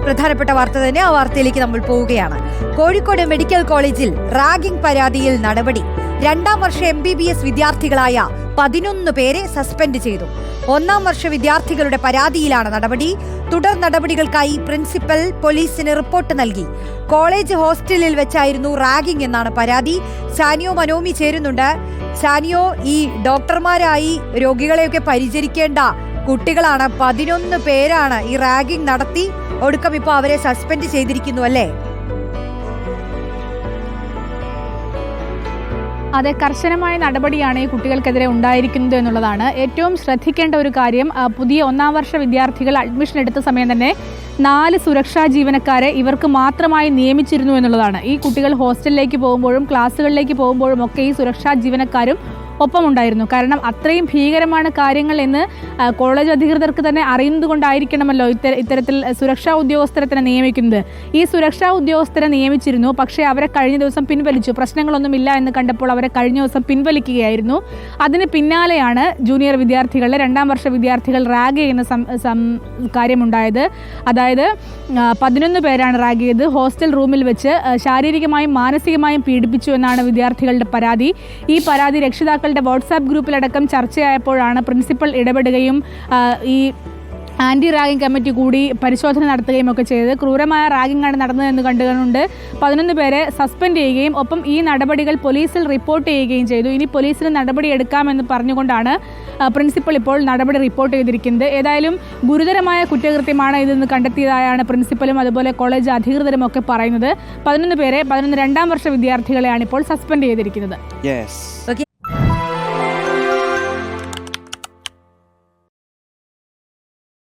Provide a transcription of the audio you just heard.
പ്രധാനപ്പെട്ട വാർത്ത തന്നെ. ആ വാർത്തയിലേക്ക് നമ്മൾ പോവുകയാണ്. കോഴിക്കോട് മെഡിക്കൽ കോളേജിൽ റാഗിംഗ് പരാതിയിൽ നടപടി. 2ാം വർഷ MBBS വിദ്യാർത്ഥികളായ 11 പേരെ സസ്പെൻഡ് ചെയ്തു. 1ാം വർഷ വിദ്യാർത്ഥികളുടെ പരാതിയിലാണ് നടപടി. തുടർ നടപടികൾക്കായി പ്രിൻസിപ്പൽ പോലീസിന് റിപ്പോർട്ട് നൽകി. കോളേജ് ഹോസ്റ്റലിൽ വെച്ചായിരുന്നു റാഗിംഗ് എന്നാണ് പരാതി. സാനിയോ മനോമി ചേരുന്നുണ്ട്. സാനിയോ, ഈ ഡോക്ടർമാരായി രോഗികളെയൊക്കെ പരിചരിക്കേണ്ട കുട്ടികളാണ്. 11 പേരാണ് ഈ റാഗിംഗ് നടത്തി ഒടുക്കം ഇപ്പോൾ അവരെ സസ്പെൻഡ് ചെയ്തിരിക്കുന്നു അല്ലേ? അതെ, കർശനമായ നടപടിയാണ് ഈ കുട്ടികൾക്കെതിരെ ഉണ്ടായിരിക്കുന്നത് എന്നുള്ളതാണ് ഏറ്റവും ശ്രദ്ധിക്കേണ്ട ഒരു കാര്യം. പുതിയ 1ാം വർഷ വിദ്യാർത്ഥികൾ അഡ്മിഷൻ എടുത്ത സമയം തന്നെ 4 സുരക്ഷാ ജീവനക്കാരെ ഇവർക്ക് മാത്രമായി നിയമിച്ചിരുന്നു എന്നുള്ളതാണ്. ഈ കുട്ടികൾ ഹോസ്റ്റലിലേക്ക് പോകുമ്പോഴും ക്ലാസ്സുകളിലേക്ക് പോകുമ്പോഴും ഒക്കെ ഈ സുരക്ഷാ ജീവനക്കാരും ഒപ്പമുണ്ടായിരുന്നു. കാരണം അത്രയും ഭീകരമാണ് കാര്യങ്ങൾ എന്ന് കോളേജ് അധികൃതർക്ക് തന്നെ അറിയുന്നത് കൊണ്ടായിരിക്കണമല്ലോ ഇത്തരത്തിൽ സുരക്ഷാ ഉദ്യോഗസ്ഥരെ തന്നെ നിയമിക്കുന്നത്. ഈ സുരക്ഷാ ഉദ്യോഗസ്ഥരെ നിയമിച്ചിരുന്നു, പക്ഷേ അവരെ കഴിഞ്ഞ ദിവസം പിൻവലിച്ചു. പ്രശ്നങ്ങളൊന്നുമില്ല എന്ന് കണ്ടപ്പോൾ അവരെ കഴിഞ്ഞ ദിവസം പിൻവലിക്കുകയായിരുന്നു. അതിന് പിന്നാലെയാണ് ജൂനിയർ വിദ്യാർത്ഥികളുടെ 2ാം വർഷ വിദ്യാർത്ഥികൾ റാഗ് ചെയ്യുന്ന കാര്യമുണ്ടായത്. അതായത് 11 പേരാണ് റാഗ് ചെയ്ത് ഹോസ്റ്റൽ റൂമിൽ വെച്ച് ശാരീരികമായും മാനസികമായും പീഡിപ്പിച്ചു എന്നാണ് വിദ്യാർത്ഥികളുടെ പരാതി. ഈ പരാതി രക്ഷിതാക്കളുടെ വാട്സാപ്പ് ഗ്രൂപ്പിലടക്കം ചർച്ചയായപ്പോഴാണ് പ്രിൻസിപ്പൽ ഇടപെടുകയും ഈ ആൻറ്റി റാഗിംഗ് കമ്മിറ്റി കൂടി പരിശോധന നടത്തുകയും ഒക്കെ ചെയ്തത്. ക്രൂരമായ റാഗിംഗ് ആണ് നടന്നതെന്ന് കണ്ടുകൊണ്ട് 11 പേരെ സസ്പെൻഡ് ചെയ്യുകയും ഒപ്പം ഈ നടപടികൾ പോലീസിൽ റിപ്പോർട്ട് ചെയ്യുകയും ചെയ്തു. ഇനി പോലീസിന് നടപടി എടുക്കാമെന്ന് പറഞ്ഞുകൊണ്ടാണ് പ്രിൻസിപ്പൽ ഇപ്പോൾ നടപടി റിപ്പോർട്ട് ചെയ്തിരിക്കുന്നത്. ഏതായാലും ഗുരുതരമായ കുറ്റകൃത്യമാണ് ഇതെന്ന് കണ്ടെത്തിയതായാണ് പ്രിൻസിപ്പലും അതുപോലെ കോളേജ് അധികൃതരും ഒക്കെ പറയുന്നത്. 11 പേരെ 2ാം വർഷ വിദ്യാർത്ഥികളെയാണ് ഇപ്പോൾ സസ്പെൻഡ് ചെയ്തിരിക്കുന്നത്.